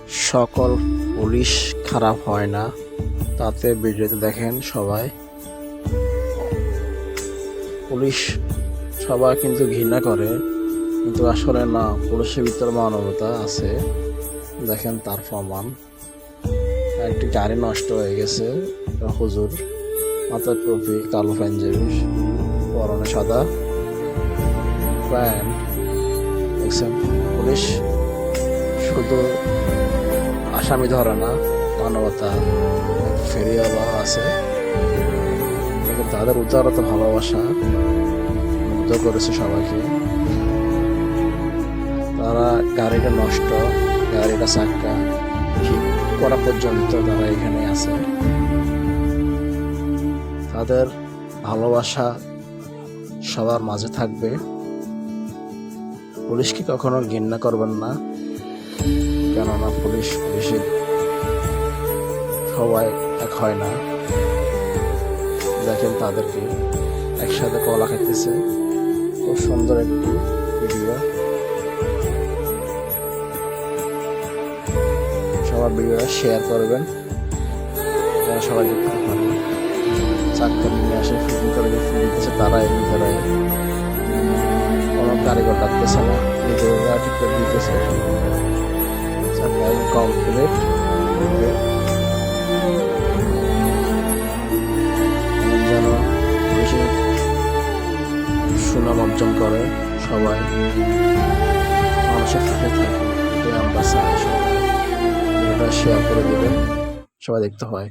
সকল পুলিশ খারাপ হয় না, তাতে ভিডিওতে দেখেন সবাই পুলিশ সবাই কিন্তু ঘৃণা করে, কিন্তু আসলে না, পুলিশের ভিতরে মানবতা আছে। দেখেন তার প্রমাণ। একটি গাড়ি নষ্ট হয়ে গেছে, হুজুর মাথায় টুপি, কালো পাঞ্জাবি, পরনে সাদা প্যান্ট। দেখছেন, পুলিশ শুধু আসামি ধরে না, মানবতা ফেরিওয়ালা আছে। তাদের উদারতা, ভালোবাসা মুগ্ধ করেছে সবাইকে। তারা গাড়িটা নষ্ট, গাড়িটা চাক্কা ঠিক করা পর্যন্ত তারা এখানে আছে। তাদের ভালোবাসা সবার মাঝে থাকবে। পুলিশকে কখনো ঘৃণা করবেন না, কেননা পুলিশে সবাই এক হয় না। দেখেন তাদেরকে একসাথে কলা খাইতেছে। খুব সুন্দর একটি ভিডিও। সবার ভিডিওটা শেয়ার করবেন, যারা সবাই দেখতে পারবে। চাক্কা নিয়ে আসে, ফিটিং করে যে ফিটিং দিতেছে তারা এমনি করে, কোনো কারিগর ডাকতেছে না, নিজেরা ঠিক করে দিতেছে। চাক্কা কমপ্লিট। যেন বেশি সুনাম অর্জন করে, সবাই মানুষের পাশে থাকে, এটাই আমরা চাই। সবাই এটা শেয়ার করে দেবেন, সবাই দেখতে হয়।